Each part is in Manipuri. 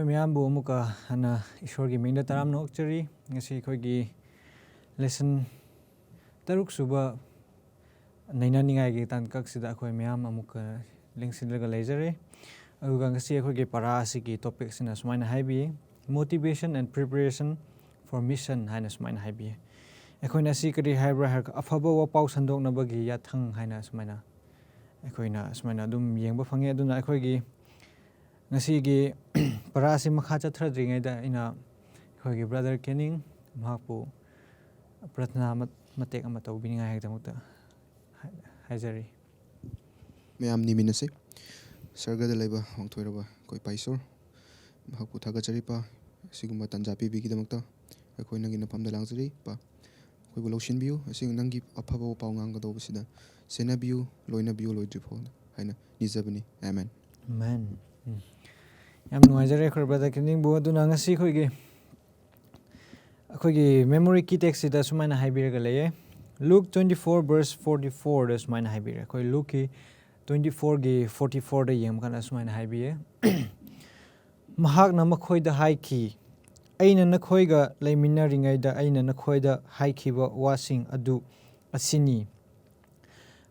ꯑꯩꯈꯣꯏ ꯃꯌꯥꯝꯕꯨ ꯑꯃꯨꯛꯀ ꯍꯟꯅ ꯏꯁꯣꯔꯒꯤ ꯃꯤꯡꯗ ꯇꯔꯥꯝꯅ ꯑꯣꯛꯆꯔꯤ. ꯉꯁꯤ ꯑꯩꯈꯣꯏꯒꯤ ꯂꯦꯁꯟ 6 ꯁꯨꯕ ꯅꯩꯅꯅꯤꯡꯉꯥꯏꯒꯤ ꯇꯥꯡꯀꯛꯁꯤꯗ ꯑꯩꯈꯣꯏ ꯃꯌꯥꯝ ꯑꯃꯨꯛꯀ ꯂꯦꯡꯁꯤꯜꯂꯒ ꯂꯩꯖꯔꯦ. ꯑꯗꯨꯒ ꯉꯁꯤ ꯑꯩꯈꯣꯏꯒꯤ ꯄꯔꯥ ꯑꯁꯤꯒꯤ ꯇꯣꯄꯤꯛꯁꯤꯅ ꯁꯨꯃꯥꯏꯅ ꯍꯥꯏꯕꯤꯌꯦ. ꯃꯣꯇꯤꯚꯦꯁꯟ ꯑꯦꯟড ꯄ꯭ꯔꯤꯄꯦꯔꯦꯁꯟ ꯐꯣꯔ ꯃꯤꯁꯟ ꯍꯥꯏꯅ ꯁꯨꯃꯥꯏꯅ ꯍꯥꯏꯕꯤꯌꯦ. ꯑꯩꯈꯣꯏꯅ ꯑꯁꯤ ꯀꯔꯤ ꯍꯥꯏꯕ꯭ꯔꯥ ꯍꯥꯏꯔꯒ ꯑꯐꯕ ꯋꯥꯄꯥꯎ ꯁꯟꯗꯣꯛꯅꯕꯒꯤ ꯌꯥꯊꯪ ꯍꯥꯏꯅ ꯑꯩꯈꯣꯏꯅ ꯑꯗꯨꯝ ꯌꯦꯡꯕ ꯐꯪꯉꯦ. ꯑꯗꯨꯅ ꯑꯩꯈꯣꯏꯒꯤ ꯉꯁꯤꯒꯤ ꯄꯔꯥ ꯑꯁꯤ ꯃꯈꯥ ꯆꯠꯊꯗ꯭ꯔꯤꯉꯩꯗ ꯑꯩꯅ ꯑꯩꯈꯣꯏꯒꯤ ꯕ꯭ꯔꯗꯔ ꯀꯦꯅꯤꯡ ꯃꯍꯥꯛꯄꯨ ꯄ꯭ꯔꯊꯅꯥ ꯃꯇꯦꯛ ꯑꯃ ꯇꯧꯕꯤꯅꯤꯡꯉꯥꯏꯒꯤꯗꯃꯛꯇ ꯍꯥꯏꯖꯔꯤ. ꯃꯌꯥꯝ ꯅꯤꯃꯤꯟꯅꯁꯤ. ꯁꯔꯒꯗ ꯂꯩꯕ ꯋꯥꯡꯊꯣꯏꯔꯕ ꯑꯩꯈꯣꯏ ꯄꯥꯏꯁꯣꯔ ꯃꯍꯥꯛꯄꯨ ꯊꯥꯒꯠꯆꯔꯤꯄꯥ ꯑꯁꯤꯒꯨꯝꯕ ꯇꯥꯟꯖꯥ ꯄꯤꯕꯤꯒꯤꯗꯃꯛꯇ ꯑꯩꯈꯣꯏ ꯅꯪꯒꯤ ꯅꯐꯝꯗ ꯂꯥꯡꯖꯔꯤ. ꯄꯥ ꯑꯩꯈꯣꯏꯕꯨ ꯂꯧꯁꯤꯟꯕꯤꯌꯨ. ꯑꯁꯤꯒ ꯅꯪꯒꯤ ꯑꯐꯕ ꯄꯥꯎ ꯉꯥꯡꯒꯗꯧꯕꯁꯤꯗ ꯁꯦꯟꯅꯕꯤꯌꯨ, ꯂꯣꯏꯅꯕꯤꯌꯨ ꯂꯣꯏꯗ꯭ꯔꯤꯐꯥꯎ ꯍꯥꯏꯅ ꯅꯤꯖꯕꯅꯤ. ꯑꯥꯃꯦꯟ. ꯑꯃꯦꯟ. ꯌꯥꯝ ꯅꯨꯡꯉꯥꯏꯖꯔꯦ ꯑꯩꯈꯣꯏ ꯕ꯭ꯔꯗꯔ ꯀꯦꯅꯤꯡꯕꯨ. ꯑꯗꯨꯅ ꯉꯁꯤ ꯑꯩꯈꯣꯏꯒꯤ ꯃꯦꯃꯣꯔꯤ ꯀꯤ ꯇꯦꯛꯁꯁꯤꯗ ꯁꯨꯃꯥꯏꯅ ꯍꯥꯏꯕꯤꯔꯒ ꯂꯩꯌꯦ. ꯂꯨꯛ 24:44ꯗ ꯁꯨꯃꯥꯏꯅ ꯍꯥꯏꯕꯤꯔꯦ. ꯑꯩꯈꯣꯏ ꯂꯨꯛꯀꯤ 24:44ꯗ ꯌꯦꯡꯕ ꯀꯥꯟꯗ ꯁꯨꯃꯥꯏꯅ ꯍꯥꯏꯕꯤꯌꯦ. ꯃꯍꯥꯛꯅ ꯃꯈꯣꯏꯗ ꯍꯥꯏꯈꯤ, ꯑꯩꯅ ꯅꯈꯣꯏꯒ ꯂꯩꯃꯤꯟꯅꯔꯤꯉꯩꯗ ꯑꯩꯅ ꯅꯈꯣꯏꯗ ꯍꯥꯏꯈꯤꯕ ꯋꯥꯁꯤꯡ ꯑꯗꯨ ꯑꯁꯤꯅꯤ.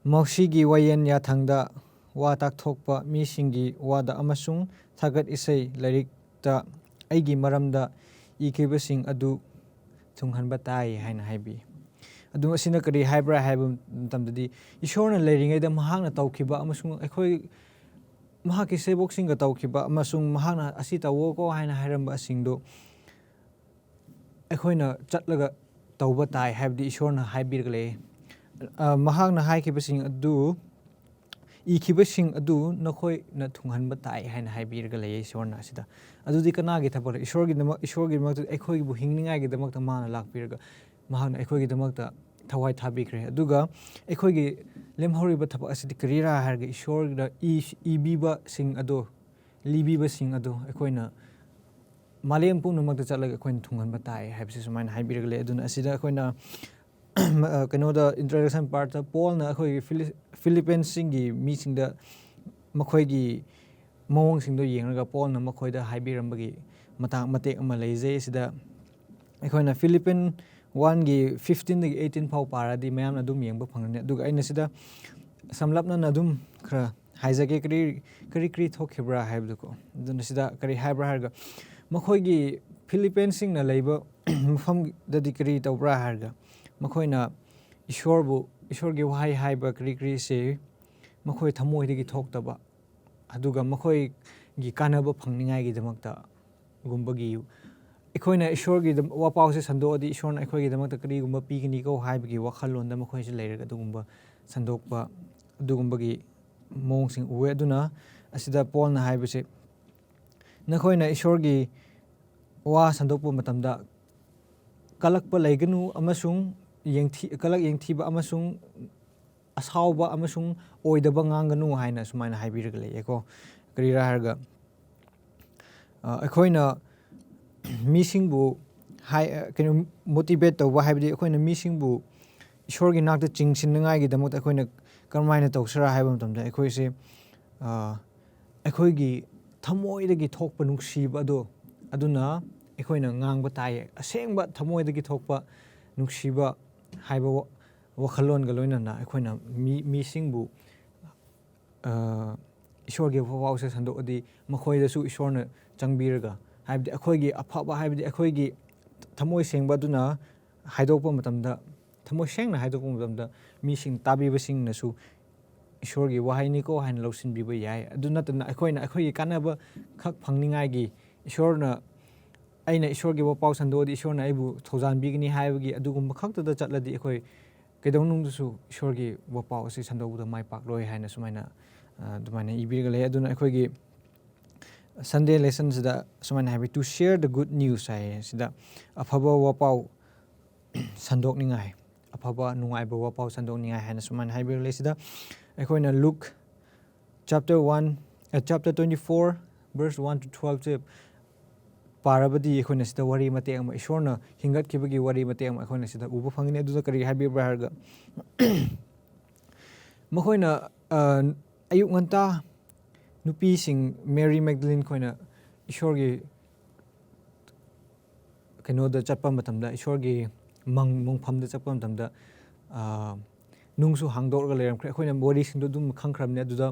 ꯃꯁꯤꯒꯤ ꯋꯥꯌꯦꯜ ꯌꯥꯊꯪꯗ ꯋꯥ ꯇꯥꯛꯊꯣꯛꯄ ꯃꯤꯁꯤꯡꯒꯤ ꯋꯥꯗ ꯑꯃꯁꯨꯡ ꯊꯥꯒꯠ ꯏꯁꯩ ꯂꯥꯏꯔꯤꯛꯇ ꯑꯩꯒꯤ ꯃꯔꯝꯗ ꯏꯈꯤꯕꯁꯤꯡ ꯑꯗꯨ ꯊꯨꯡꯍꯟꯕ ꯇꯥꯏ ꯍꯥꯏꯅ ꯍꯥꯏꯕꯤ. ꯑꯗꯨ ꯑꯁꯤꯅ ꯀꯔꯤ ꯍꯥꯏꯕ꯭ꯔꯥ ꯍꯥꯏꯕ ꯃꯇꯝꯗꯗꯤ ꯏꯁꯣꯔꯅ ꯂꯩꯔꯤꯉꯩꯗ ꯃꯍꯥꯛꯅ ꯇꯧꯈꯤꯕ ꯑꯃꯁꯨꯡ ꯃꯍꯥꯛꯀꯤ ꯁꯦꯕꯣꯛꯁꯤꯡꯒ ꯇꯧꯈꯤꯕ ꯑꯃꯁꯨꯡ ꯃꯍꯥꯛꯅ ꯑꯁꯤ ꯇꯧꯋꯣꯀꯣ ꯍꯥꯏꯅ ꯍꯥꯏꯔꯝꯕꯁꯤꯡꯗꯨ ꯑꯩꯈꯣꯏꯅ ꯆꯠꯂꯒ ꯇꯧꯕ ꯇꯥꯏ ꯍꯥꯏꯕꯗꯤ ꯏꯁꯣꯔꯅ ꯍꯥꯏꯕꯤꯔꯒ ꯂꯩꯌꯦ. ꯃꯍꯥꯛꯅ ꯍꯥꯏꯈꯤꯕꯁꯤꯡ ꯑꯗꯨ ꯏꯈꯤꯕꯁꯤꯡ ꯑꯗꯨ ꯅꯈꯣꯏꯅ ꯊꯨꯡꯍꯟꯕ ꯇꯥꯏ ꯍꯥꯏꯅ ꯍꯥꯏꯕꯤꯔꯒ ꯂꯩꯌꯦ ꯏꯁꯣꯔꯅ ꯑꯁꯤꯗ. ꯑꯗꯨꯗꯤ ꯀꯅꯥꯒꯤ ꯊꯕꯛ? ꯏꯁꯣꯔꯒꯤꯗꯃꯛꯇ ꯑꯩꯈꯣꯏꯕꯨ ꯍꯤꯡꯅꯤꯡꯉꯥꯏꯒꯤꯗꯃꯛꯇ ꯃꯥꯅ ꯂꯥꯛꯄꯤꯔꯒ ꯃꯍꯥꯛꯅ ꯑꯩꯈꯣꯏꯒꯤꯗꯃꯛꯇ ꯊꯋꯥꯏ ꯊꯥꯕꯤꯈ꯭ꯔꯦ. ꯑꯗꯨꯒ ꯑꯩꯈꯣꯏꯒꯤ ꯂꯦꯝꯍꯧꯔꯤꯕ ꯊꯕꯛ ꯑꯁꯤꯗꯤ ꯀꯔꯤꯔꯥ ꯍꯥꯏꯔꯒ ꯏꯁꯣꯔꯗ ꯂꯤꯕꯤꯕꯁꯤꯡ ꯑꯗꯨ ꯑꯩꯈꯣꯏꯅ ꯃꯥꯂꯦꯝ ꯄꯨꯝꯅꯃꯛꯇ ꯆꯠꯂꯒ ꯑꯩꯈꯣꯏꯅ ꯊꯨꯡꯍꯟꯕ ꯇꯥꯏ ꯍꯥꯏꯕꯁꯤ ꯁꯨꯃꯥꯏꯅ ꯍꯥꯏꯕꯤꯔꯒ ꯂꯩ. ꯑꯗꯨꯅ ꯑꯁꯤꯗ ꯑꯩꯈꯣꯏꯅ ꯏꯟꯇ꯭ꯔꯗꯛꯁꯟ ꯄꯥꯔꯠꯇ ꯄꯣꯜꯅ ꯑꯩꯈꯣꯏꯒꯤ ꯐꯤꯂꯤꯄꯤꯟꯁꯁꯤꯡꯒꯤ ꯃꯤꯁꯤꯡꯗ ꯃꯈꯣꯏꯒꯤ ꯃꯑꯣꯡꯁꯤꯡꯗꯣ ꯌꯦꯡꯂꯒ ꯄꯣꯜꯅ ꯃꯈꯣꯏꯗ ꯍꯥꯏꯕꯤꯔꯝꯕꯒꯤ ꯃꯇꯦꯛ ꯑꯃ ꯂꯩꯖꯩ. ꯑꯁꯤꯗ ꯑꯩꯈꯣꯏꯅ ꯐꯤꯂꯤꯄꯤꯟ 1:15-18 ꯐꯥꯎ ꯄꯥꯔꯗꯤ ꯃꯌꯥꯝꯅ ꯑꯗꯨꯝ ꯌꯦꯡꯕ ꯐꯪꯒꯅꯤ. ꯑꯗꯨꯒ ꯑꯩꯅ ꯁꯤꯗ ꯁꯝꯂꯞꯅꯅ ꯑꯗꯨꯝ ꯈꯔ ꯍꯥꯏꯖꯒꯦ ꯀꯔꯤ ꯊꯣꯛꯈꯤꯕ꯭ꯔꯥ ꯍꯥꯏꯕꯗꯨꯀꯣ. ꯑꯗꯨꯅ ꯁꯤꯗ ꯀꯔꯤ ꯍꯥꯏꯕ꯭ꯔꯥ ꯍꯥꯏꯔꯒ ꯃꯈꯣꯏꯒꯤ ꯐꯤꯂꯤꯄꯤꯟꯁꯁꯤꯡꯅ ꯂꯩꯕ ꯃꯐꯝꯗꯗꯤ ꯀꯔꯤ ꯇꯧꯕ꯭ꯔꯥ ꯍꯥꯏꯔꯒ ꯃꯈꯣꯏꯅ ꯏꯁꯣꯔꯒꯤ ꯋꯥꯍꯩ ꯍꯥꯏꯕ ꯀꯔꯤꯁꯦ ꯃꯈꯣꯏ ꯊꯃꯣꯏꯗꯒꯤ ꯊꯣꯛꯇꯕ, ꯑꯗꯨꯒ ꯃꯈꯣꯏꯒꯤ ꯀꯥꯟꯅꯕ ꯐꯪꯅꯤꯡꯉꯥꯏꯒꯤꯗꯃꯛꯇ ꯒꯨꯝꯕꯒꯤ ꯑꯩꯈꯣꯏꯅ ꯏꯁꯣꯔꯒꯤ ꯋꯥꯄꯥꯎꯁꯦ ꯁꯟꯗꯣꯛꯑꯗꯤ ꯏꯁꯣꯔꯅ ꯑꯩꯈꯣꯏꯒꯤꯗꯃꯛꯇ ꯀꯔꯤꯒꯨꯝꯕ ꯄꯤꯒꯅꯤꯀꯣ ꯍꯥꯏꯕꯒꯤ ꯋꯥꯈꯜꯂꯣꯟꯗ ꯃꯈꯣꯏꯁꯦ ꯂꯩꯔꯒ ꯑꯗꯨꯒꯨꯝꯕ ꯁꯟꯗꯣꯛꯄ ꯑꯗꯨꯒꯨꯝꯕꯒꯤ ꯃꯑꯣꯡꯁꯤꯡ ꯎꯑꯦ. ꯑꯗꯨꯅ ꯑꯁꯤꯗ ꯄꯣꯜꯅ ꯍꯥꯏꯕꯁꯦ ꯅꯈꯣꯏꯅ ꯏꯁꯣꯔꯒꯤ ꯋꯥ ꯁꯟꯗꯣꯛꯄ ꯃꯇꯝꯗ ꯀꯂꯛꯄ ꯂꯩꯒꯅꯨ ꯑꯃꯁꯨꯡ ꯀꯂꯛ ꯌꯦꯡꯊꯤꯕ ꯑꯃꯁꯨꯡ ꯑꯁꯥꯎꯕ ꯑꯃꯁꯨꯡ ꯑꯣꯏꯗꯕ ꯉꯥꯡꯒꯅꯨ ꯍꯥꯏꯅ ꯁꯨꯃꯥꯏꯅ ꯍꯥꯏꯕꯤꯔꯒ ꯂꯩꯌꯦꯀꯣ. ꯀꯔꯤꯔꯥ ꯍꯥꯏꯔꯒ ꯑꯩꯈꯣꯏꯅ ꯃꯤꯁꯤꯡꯕꯨ ꯃꯣꯇꯤꯚꯦꯠ ꯇꯧꯕ ꯍꯥꯏꯕꯗꯤ ꯑꯩꯈꯣꯏꯅ ꯃꯤꯁꯤꯡꯕꯨ ꯏꯁꯣꯔꯒꯤ ꯅꯥꯛꯇ ꯆꯤꯡꯁꯤꯟꯅꯉꯥꯏꯒꯤꯗꯃꯛꯇ ꯑꯩꯈꯣꯏꯅ ꯀꯔꯝꯍꯥꯏꯅ ꯇꯧꯁꯤꯔꯥ ꯍꯥꯏꯕ ꯃꯇꯝꯗ ꯑꯩꯈꯣꯏꯁꯦ ꯑꯩꯈꯣꯏꯒꯤ ꯊꯃꯣꯏꯗꯒꯤ ꯊꯣꯛꯄ ꯅꯨꯡꯁꯤꯕ ꯑꯗꯨꯅ ꯑꯩꯈꯣꯏꯅ ꯉꯥꯡꯕ ꯇꯥꯏꯌꯦ. ꯑꯁꯦꯡꯕ ꯊꯃꯣꯏꯗꯒꯤꯊꯣꯛꯄ ꯅꯨꯡꯁꯤꯕ ꯍꯥꯏꯕ ꯋꯥꯈꯜꯂꯣꯟꯒ ꯂꯣꯏꯅꯅ ꯑꯩꯈꯣꯏꯅ ꯃꯤꯁꯤꯡꯕꯨ ꯏꯁꯣꯔꯒꯤ ꯋꯥꯄꯥꯎꯁꯦ ꯁꯟꯗꯣꯛꯑꯗꯤ ꯃꯈꯣꯏꯗꯁꯨ ꯏꯁꯣꯔꯅ ꯆꯪꯕꯤꯔꯒ ꯍꯥꯏꯕꯗꯤ ꯑꯩꯈꯣꯏꯒꯤ ꯑꯐꯕ ꯍꯥꯏꯕꯗꯤ ꯑꯩꯈꯣꯏꯒꯤ ꯊꯃꯣꯏ ꯁꯦꯡꯕ ꯑꯗꯨꯅ ꯊꯃꯣꯏ ꯁꯦꯡꯅ ꯍꯥꯏꯗꯣꯛꯄ ꯃꯇꯝꯗ ꯃꯤꯁꯤꯡ ꯇꯥꯕꯤꯕꯁꯤꯡꯅꯁꯨ ꯏꯁꯣꯔꯒꯤ ꯋꯥꯍꯩꯅꯤꯀꯣ ꯍꯥꯏꯅ ꯂꯧꯁꯤꯟꯕꯤꯕ ꯌꯥꯏ. ꯑꯗꯨ ꯅꯠꯇꯅ ꯑꯩꯈꯣꯏꯒꯤ ꯀꯥꯟꯅꯕ ꯈꯛ ꯐꯪꯅꯤꯡꯉꯥꯏꯒꯤ ꯑꯩꯅ ꯏꯁꯣꯔꯒꯤ ꯋꯥꯄꯥꯎ ꯁꯟꯗꯣꯛꯑꯗꯤ ꯏꯁꯣꯔꯅ ꯑꯩꯕꯨ ꯊꯧꯖꯥꯟꯕꯤꯒꯅꯤ ꯍꯥꯏꯕꯒꯤ ꯑꯗꯨꯒꯨꯝꯕ ꯈꯛꯇꯗ ꯆꯠꯂꯗꯤ ꯑꯩꯈꯣꯏ ꯀꯩꯗꯧꯅꯨꯡꯗꯁꯨ ꯏꯁꯣꯔꯒꯤ ꯋꯥꯄꯥꯎ ꯑꯁꯤ ꯁꯟꯗꯣꯛꯄꯗ ꯃꯥꯏ ꯄꯥꯛꯂꯣꯏ ꯍꯥꯏꯅ ꯑꯗꯨꯃꯥꯏꯅ ꯏꯕꯤꯔꯒ ꯂꯩ. ꯑꯗꯨꯅ ꯑꯩꯈꯣꯏꯒꯤ ꯁꯟꯗꯦ ꯂꯦꯁꯟꯁꯤꯗ ꯁꯨꯃꯥꯏꯅ ꯍꯥꯏꯕꯤ ꯇꯨ ꯁꯤꯌꯔ ꯗ ꯒꯨꯗ ꯅ꯭ꯌꯨꯁ ꯍꯥꯏꯌꯦ. ꯁꯤꯗ ꯑꯐꯕ ꯋꯥꯄꯥꯎ ꯁꯟꯗꯣꯛꯅꯤꯡꯉꯥꯏ, ꯑꯐꯕ ꯅꯨꯡꯉꯥꯏꯕ ꯋꯥꯄꯥꯎ ꯁꯟꯗꯣꯛꯅꯤꯡꯉꯥꯏ ꯍꯥꯏꯅ ꯁꯨꯃꯥꯏꯅ ꯍꯥꯏꯕꯤꯔꯒ ꯂꯩ. ꯁꯤꯗ ꯑꯩꯈꯣꯏꯅ ꯂꯨꯛ ꯆꯥꯞꯇꯔ 24:1-12 ꯄꯥꯔꯕꯗꯤ ꯑꯩꯈꯣꯏꯅ ꯁꯤꯗ ꯋꯥꯔꯤ ꯃꯇꯦꯛ ꯑꯃ ꯏꯁꯣꯔꯅ ꯍꯤꯡꯒꯠꯈꯤꯕꯒꯤ ꯋꯥꯔꯤ ꯃꯇꯦꯛ ꯑꯃ ꯑꯩꯈꯣꯏꯅ ꯁꯤꯗ ꯎꯕ ꯐꯪꯒꯅꯤ. ꯑꯗꯨꯗ ꯀꯔꯤ ꯍꯥꯏꯕꯤꯕ꯭ꯔꯥ ꯍꯥꯏꯔꯒ ꯃꯈꯣꯏꯅ ꯑꯌꯨꯛ ꯉꯟꯇꯥ ꯅꯨꯄꯤꯁꯤꯡ ꯃꯦꯔꯤ ꯃꯦꯒꯗꯂꯤꯟ ꯈꯣꯏꯅ ꯏꯁꯣꯔꯒꯤ ꯀꯩꯅꯣꯗ ꯆꯠꯄ ꯃꯇꯝꯗ ꯏꯁꯣꯔꯒꯤ ꯃꯪꯐꯝꯗ ꯆꯠꯄ ꯃꯇꯝꯗ ꯅꯨꯡꯁꯨ ꯍꯥꯡꯗꯣꯛꯂꯒ ꯂꯩꯔꯝꯈ꯭ꯔꯦ ꯑꯩꯈꯣꯏꯅ ꯋꯥꯔꯤꯁꯤꯡꯗꯣ ꯑꯗꯨꯝ ꯈꯪꯈ꯭ꯔꯕꯅꯤ ꯑꯗꯨꯗ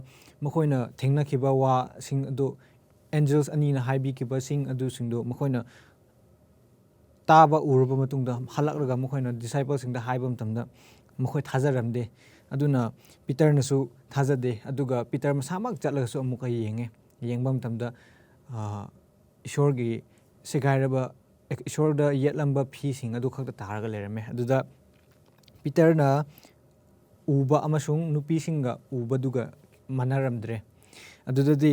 ꯃꯈꯣꯏꯅ ꯊꯦꯡꯅꯈꯤꯕ ꯋꯥꯁꯤꯡ ꯑꯗꯨ ꯑꯦꯟꯖꯦꯜꯁ ꯑꯅꯤꯅ ꯍꯥꯏꯕꯤꯈꯤꯕꯁꯤꯡ ꯑꯗꯨꯁꯤꯡꯗꯣ ꯃꯈꯣꯏꯅ ꯇꯥꯕ ꯎꯔꯕ ꯃꯇꯨꯡꯗ ꯍꯜꯂꯛꯂꯒ ꯃꯈꯣꯏꯅ ꯗꯤꯁꯥꯏꯄꯜꯁꯤꯡꯗ ꯍꯥꯏꯕ ꯃꯇꯝꯗ ꯃꯈꯣꯏ ꯊꯥꯖꯔꯝꯗꯦ ꯑꯗꯨꯅ ꯄꯤꯇꯔꯅꯁꯨ ꯊꯥꯖꯗꯦ ꯑꯗꯨꯒ ꯄꯤꯇꯔ ꯃꯁꯥꯃꯛ ꯆꯠꯂꯒꯁꯨ ꯑꯃꯨꯛꯀ ꯌꯦꯡꯕ ꯃꯇꯝꯗ ꯏꯁꯣꯔꯒꯤ ꯁꯦꯒꯥꯏꯔꯕ ꯏꯁꯣꯔꯗ ꯌꯦꯠꯂꯝꯕ ꯐꯤꯁꯤꯡ ꯑꯗꯨ ꯈꯛꯇ ꯇꯥꯔꯒ ꯂꯩꯔꯝꯃꯦ ꯑꯗꯨꯗ ꯄꯤꯇꯔꯅ ꯎꯕ ꯑꯃꯁꯨꯡ ꯅꯨꯄꯤꯁꯤꯡꯒ ꯎꯕꯗꯨꯒ ꯃꯥꯟꯅꯔꯝꯗ꯭ꯔꯦ ꯑꯗꯨꯗꯗꯤ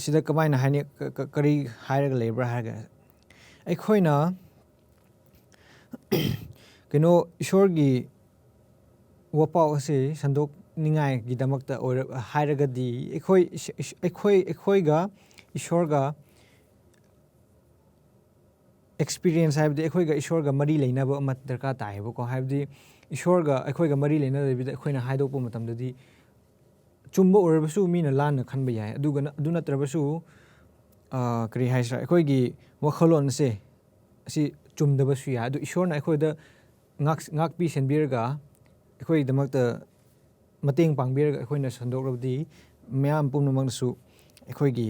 ꯁꯤꯗ ꯀꯃꯥꯏꯅ ꯍꯥꯏꯅꯤ ꯀꯔꯤ ꯍꯥꯏꯔꯒ ꯂꯩꯕ꯭ꯔꯥ ꯍꯥꯏꯔꯒ ꯑꯩꯈꯣꯏꯅ ꯀꯩꯅꯣ ꯏꯁꯣꯔꯒꯤ ꯋꯥꯄꯥꯎ ꯑꯁꯤ ꯁꯟꯗꯣꯛꯅꯤꯡꯉꯥꯏꯒꯤꯗꯃꯛꯇ ꯍꯥꯏꯔꯒꯗꯤ ꯑꯩꯈꯣꯏꯒ ꯏꯁꯣꯔꯒ ꯑꯦꯛꯁꯄꯤꯔꯤꯌꯦꯟꯁ ꯍꯥꯏꯕꯗꯤ ꯑꯩꯈꯣꯏꯒ ꯏꯁꯣꯔꯒ ꯃꯔꯤ ꯂꯩꯅꯕ ꯑꯃ ꯗꯔꯀꯥꯔ ꯇꯥꯏꯌꯦꯕꯀꯣ ꯍꯥꯏꯕꯗꯤ ꯏꯁꯣꯔꯒ ꯑꯩꯈꯣꯏꯒ ꯃꯔꯤ ꯂꯩꯅꯗꯕꯤꯗ ꯑꯩꯈꯣꯏꯅ ꯍꯥꯏꯗꯣꯛꯄ ꯃꯇꯝꯗꯗꯤ ꯆꯨꯝꯕ ꯑꯣꯏꯔꯕꯁꯨ ꯃꯤꯅ ꯂꯥꯟꯅ ꯈꯟꯕ ꯌꯥꯏ ꯑꯗꯨꯒ ꯑꯗꯨ ꯅꯠꯇ꯭ꯔꯕꯁꯨ ꯀꯔꯤ ꯍꯥꯏꯁꯤꯔꯥ ꯑꯩꯈꯣꯏꯒꯤ ꯋꯥꯈꯜꯂꯣꯟ ꯑꯁꯤ ꯆꯨꯝꯗꯕꯁꯨ ꯌꯥꯏ ꯑꯗꯨ ꯏꯁꯣꯔꯅ ꯑꯩꯈꯣꯏꯗ ꯉꯥꯛꯄꯤ ꯁꯦꯟꯕꯤꯔꯒ ꯑꯩꯈꯣꯏꯒꯤꯗꯃꯛꯇ ꯃꯇꯦꯡ ꯄꯥꯡꯕꯤꯔꯒ ꯑꯩꯈꯣꯏꯅ ꯁꯟꯗꯣꯛꯂꯕꯗꯤ ꯃꯌꯥꯝ ꯄꯨꯝꯅꯃꯛꯅꯁꯨ ꯑꯩꯈꯣꯏꯒꯤ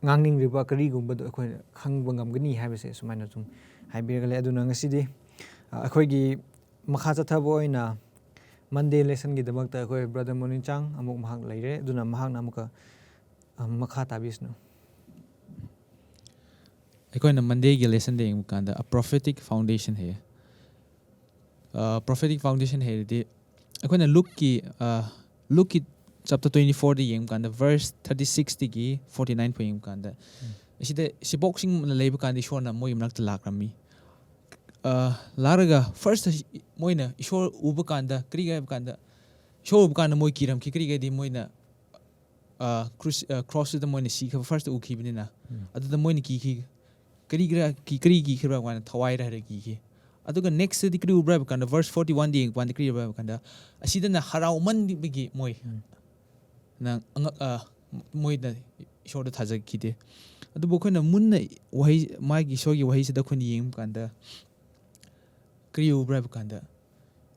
ꯉꯥꯡꯅꯤꯡꯂꯤꯕ ꯀꯔꯤꯒꯨꯝꯕꯗꯣ ꯑꯩꯈꯣꯏꯅ ꯈꯪꯕ ꯉꯝꯒꯅꯤ ꯍꯥꯏꯕꯁꯦ ꯁꯨꯃꯥꯏꯅ ꯁꯨꯝ ꯍꯥꯏꯕꯤꯔꯒ ꯂꯩ ꯑꯗꯨꯅ ꯉꯁꯤꯗꯤ ꯑꯩꯈꯣꯏꯒꯤ ꯃꯈꯥ ꯆꯠꯊꯕ ꯑꯣꯏꯅ ꯃꯟꯗꯦ ꯂꯦꯁꯟꯒꯤꯗꯃꯛꯇ ꯑꯩꯈꯣꯏ ꯕ꯭ꯔꯗꯔ ꯃꯣꯅꯤꯆꯥꯡ ꯑꯃꯨꯛ ꯃꯍꯥꯛ ꯂꯩꯔꯦ ꯑꯗꯨꯅ ꯃꯍꯥꯛꯅ ꯑꯃꯨꯛꯀ ꯃꯈꯥ ꯇꯥꯕꯤꯁꯅꯨ ꯑꯩꯈꯣꯏꯅ ꯃꯟꯗꯦꯒꯤ ꯂꯦꯁꯟꯗ ꯌꯦꯡꯕ ꯀꯥꯟꯗ ꯄ꯭ꯔꯣꯐꯦꯇꯤꯛ ꯐꯥꯎꯟꯗꯦꯁꯟ ꯍꯥꯏꯌꯦ ꯄ꯭ꯔꯣꯐꯦꯇꯤꯛ ꯐꯥꯎꯟꯗꯦꯁꯟ ꯍꯥꯏꯔꯗꯤ ꯑꯩꯈꯣꯏꯅ ꯂꯨꯛꯀꯤ ꯆꯞꯇꯔ 24ꯗ ꯌꯦꯡꯕ ꯀꯥꯟꯗ ꯚꯔꯁ 36ꯗꯒꯤ 49 ꯐꯥꯎ ꯌꯦꯡꯕ ꯀꯥꯟꯗ ꯑꯁꯤꯗ ꯁꯤꯕꯣꯛꯁꯤꯡꯅ ꯂꯩꯕ ꯀꯥꯟꯗ ꯏꯁꯣꯔꯅ ꯃꯣꯏꯒꯤ ꯃꯅꯥꯛꯇ ꯂꯥꯛꯔꯝꯃꯤ ꯂꯥꯛꯔꯒ ꯐꯥꯔꯁꯇ ꯃꯣꯏꯅ ꯏꯁꯣꯔ ꯎꯕ ꯀꯥꯟꯗ ꯀꯔꯤꯒꯤ ꯍꯥꯏꯕ ꯀꯥꯟꯗ ꯏꯁꯣꯔ ꯎꯕ ꯀꯥꯟꯗ ꯃꯣꯏ ꯀꯤꯔꯝꯈꯤ ꯀꯔꯤꯒꯤꯗꯤ ꯃꯣꯏꯅ ꯀ꯭ꯔꯣꯁꯇꯨꯗ ꯃꯣꯏꯅ ꯁꯤꯈ꯭ꯔꯕ ꯐꯥꯔꯁꯇ ꯎꯈꯤꯕꯅꯤꯅ ꯑꯗꯨꯗ ꯃꯣꯏꯅ ꯀꯤꯈꯤ ꯀꯔꯤ ꯀꯤꯈ꯭ꯔꯕ ꯀꯥꯟꯗ ꯊꯋꯥꯏꯔ ꯍꯥꯏꯔ ꯀꯤꯈꯤ ꯑꯗꯨꯒ ꯅꯦꯛꯁꯇꯗꯤ ꯀꯔꯤ ꯎꯕ꯭ꯔꯥ ꯍꯥꯏꯕ ꯀꯥꯟꯗ ꯚꯔꯁ 41ꯗ ꯌꯦꯡꯕ ꯀꯥꯟꯗ ꯀꯔꯤ ꯎꯕ꯭ꯔꯥ ꯍꯥꯏꯕ ꯀꯥꯟꯗ ꯑꯁꯤꯗꯅ ꯍꯔꯥꯎꯃꯟꯕꯒꯤ ꯃꯣꯏꯅ ꯏꯁꯣꯔꯗ ꯊꯥꯖꯈꯤꯗꯦ ꯑꯗꯨꯕꯨ ꯑꯩꯈꯣꯏꯅ ꯃꯨꯟꯅ ꯃꯥꯒꯤ ꯏꯁꯣꯔꯒꯤ ꯋꯥꯍꯩꯁꯤꯗ ꯑꯩꯈꯣꯏꯅ ꯌꯦꯡꯕ ꯀꯥꯟꯗ ꯀꯔꯤ ꯎꯕ꯭ꯔꯥ ꯍꯥꯏꯕ ꯀꯥꯟꯗ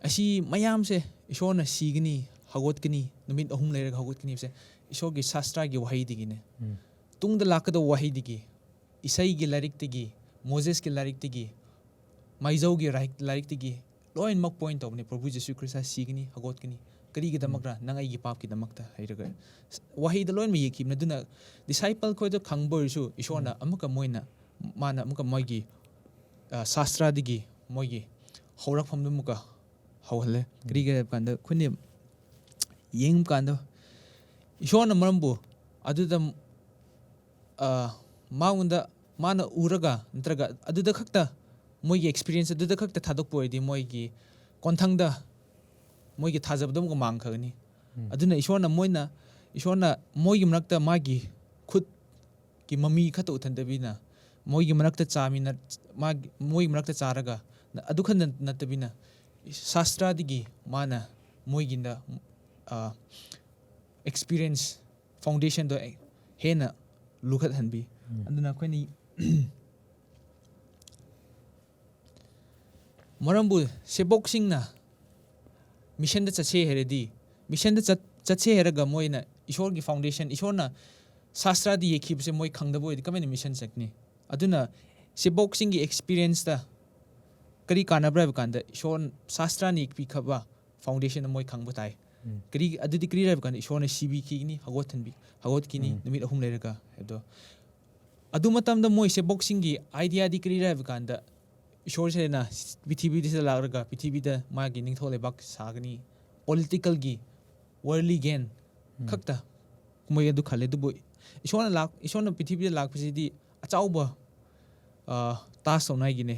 ꯑꯁꯤ ꯃꯌꯥꯝꯁꯦ ꯏꯁꯣꯔꯅ ꯁꯤꯒꯅꯤ ꯍꯧꯒꯠꯀꯅꯤ ꯅꯨꯃꯤꯠ 3 ꯂꯩꯔꯒ ꯍꯧꯒꯠꯀꯅꯤ ꯍꯥꯏꯕꯁꯦ ꯏꯁꯣꯔꯒꯤ ꯁꯥꯁꯇ꯭ꯔꯥꯒꯤ ꯋꯥꯍꯩꯗꯒꯤꯅꯦ ꯇꯨꯡꯗ ꯂꯥꯛꯀꯗꯕ ꯋꯥꯍꯩꯗꯒꯤ ꯏꯁꯩꯒꯤ ꯂꯥꯏꯔꯤꯛꯇꯒꯤ ꯃꯣꯖꯦꯁꯀꯤ ꯂꯥꯏꯔꯤꯛꯇꯒꯤ ꯃꯥꯏꯖꯧꯒꯤ ꯂꯥꯏꯔꯤꯛꯇꯒꯤ ꯂꯣꯏꯅꯃꯛ ꯄꯣꯏꯟ ꯇꯧꯕꯅꯤ ꯄ꯭ꯔꯚꯨ ꯖꯤꯁꯨ ꯈ꯭ꯔꯤꯁꯇ ꯁꯤꯒꯅꯤ ꯍꯧꯒꯠꯀꯅꯤ ꯀꯔꯤꯒꯤꯗꯃꯛꯇ ꯅꯪ ꯑꯩꯒꯤ ꯄꯥꯞꯀꯤꯗꯃꯛꯇ ꯍꯩꯔꯒ ꯋꯥꯍꯩꯗ ꯂꯣꯏꯅꯃꯛ ꯌꯦꯛꯈꯤꯕꯅꯤ ꯑꯗꯨꯅ ꯗꯤꯁꯥꯏꯄꯜ ꯈꯣꯏꯗ ꯈꯪꯕ ꯑꯣꯏꯔꯁꯨ ꯏꯁꯣꯔꯅ ꯑꯃꯨꯛꯀ ꯃꯥꯅ ꯑꯃꯨꯛꯀ ꯃꯣꯏꯒꯤ ꯁꯥꯁꯇ꯭ꯔꯥꯗꯒꯤ ꯃꯣꯏꯒꯤ ꯍꯧꯔꯛꯐꯝꯗꯨ ꯑꯃꯨꯛꯀ ꯍꯧꯍꯜꯂꯦ ꯀꯔꯤꯒꯤ ꯍꯥꯏꯕ ꯀꯥꯟꯗ ꯑꯩꯈꯣꯏꯅ ꯌꯦꯡꯕ ꯀꯥꯟꯗ ꯏꯁꯣꯔꯅ ꯃꯔꯝꯕꯨ ꯑꯗꯨꯗ ꯃꯉꯣꯟꯗ ꯃꯥꯅ ꯎꯔꯒ ꯅꯠꯇ꯭ꯔꯒ ꯑꯗꯨꯗ ꯈꯛꯇ ꯃꯣꯏꯒꯤ ꯑꯦꯛꯁꯄꯤꯔꯤꯌꯦꯟꯁ ꯑꯗꯨꯗ ꯈꯛꯇ ꯊꯥꯗꯣꯛꯄ ꯑꯣꯏꯔꯗꯤ ꯃꯣꯏꯒꯤ ꯀꯣꯟꯊꯪꯗ ꯃꯣꯏꯒꯤ ꯊꯥꯖꯕꯗꯣ ꯑꯃꯨꯛꯀ ꯃꯥꯡꯈ꯭ꯔꯒꯅꯤ ꯑꯗꯨꯅ ꯏꯁꯣꯔꯅ ꯃꯣꯏꯒꯤ ꯃꯔꯛꯇ ꯃꯥꯒꯤ ꯈꯨꯠꯀꯤ ꯃꯃꯤ ꯈꯛꯇ ꯎꯠꯍꯟꯗꯕꯤꯅ ꯃꯣꯏꯒꯤ ꯃꯔꯛꯇ ꯃꯣꯏꯒꯤ ꯃꯔꯛꯇ ꯆꯥꯔꯒ ꯑꯗꯨ ꯈꯛꯇ ꯅꯠꯇꯕꯤꯅ ꯁꯥꯁꯇ꯭ꯔꯥꯗꯒꯤ ꯃꯥꯅ ꯃꯣꯏꯒꯤꯗ ꯑꯦꯛꯁꯄꯤꯔꯤꯌꯦꯟꯁ ꯐꯥꯎꯟꯗꯦꯁꯟꯗꯣ ꯍꯦꯟꯅ ꯂꯨꯈꯠꯍꯟꯕꯤ ꯑꯗꯨꯅ ꯑꯩꯈꯣꯏꯅ ꯃꯔꯝꯕꯨ ꯁꯦꯕꯣꯛꯁꯤꯡꯅ ꯃꯤꯁꯟꯗ ꯆꯠꯁꯦ ꯍꯥꯏꯔꯗꯤ ꯃꯤꯁꯟꯗ ꯆꯠꯁꯦ ꯍꯥꯏꯔꯒ ꯃꯣꯏꯅ ꯏꯁꯣꯔꯒꯤ ꯐꯥꯎꯟꯗꯦꯁꯟ ꯏꯁꯣꯔꯅ ꯁꯥꯁꯇ꯭ꯔꯥꯗ ꯌꯦꯛꯈꯤꯕꯁꯦ ꯃꯣꯏ ꯈꯪꯗꯕ ꯑꯣꯏꯔꯗꯤ ꯀꯃꯥꯏꯅ ꯃꯤꯁꯟ ꯆꯠꯀꯅꯤ ꯑꯗꯨꯅ ꯁꯦꯕꯣꯛꯁꯤꯡꯒꯤ ꯑꯦꯛꯁꯄꯤꯔꯤꯌꯦꯟꯁꯇ ꯀꯔꯤ ꯀꯥꯟꯅꯕ꯭ꯔꯥ ꯍꯥꯏꯕ ꯀꯥꯟꯗ ꯏꯁꯣꯔ ꯁꯥꯁꯇ꯭ꯔꯥꯅ ꯌꯦꯛꯄꯤꯈ꯭ꯔꯕ ꯐꯥꯎꯟꯗꯦꯁꯟꯗ ꯃꯣꯏ ꯈꯪꯕ ꯇꯥꯏ ꯑꯗꯨꯗꯤ ꯀꯔꯤ ꯍꯥꯏꯕ ꯀꯥꯟꯗ ꯏꯁꯣꯔꯅ ꯁꯤꯕꯤꯈꯤꯒꯅꯤ ꯍꯧꯒꯠꯈꯤꯅꯤ ꯅꯨꯃꯤꯠ 3 ꯂꯩꯔꯒ ꯍꯥꯏꯕꯗꯣ ꯑꯗꯨ ꯃꯇꯝꯗ ꯃꯣꯏ ꯁꯦꯕꯣꯛꯁꯤꯡꯒꯤ ꯑꯥꯏꯗꯤꯌꯥꯗꯤ ꯀꯔꯤꯔ ꯍꯥꯏꯕ ꯀꯥꯟꯗ ꯏꯁꯣꯔꯁꯤꯅ ꯄ꯭ꯔꯤꯊꯤꯕꯤꯗ ꯂꯥꯛꯂꯒ ꯄ꯭ꯔꯤꯊꯤꯕꯤꯗ ꯃꯥꯒꯤ ꯅꯤꯡꯊꯧ ꯂꯩꯕꯥꯛ ꯁꯥꯒꯅꯤ ꯄꯣꯂꯤꯇꯤꯀꯦꯜꯒꯤ ꯋꯥꯔꯜꯂꯤ ꯒꯦꯟ ꯈꯛꯇ ꯃꯣꯏ ꯑꯗꯨ ꯈꯜꯂꯦ ꯑꯗꯨꯕꯨ ꯏꯁꯣꯔꯅ ꯄ꯭ꯔꯤꯊꯤꯕꯤꯗ ꯂꯥꯛꯄꯁꯤꯗꯤ ꯑꯆꯧꯕ ꯇꯥꯁ ꯇꯧꯅꯉꯥꯏꯒꯤꯅꯦ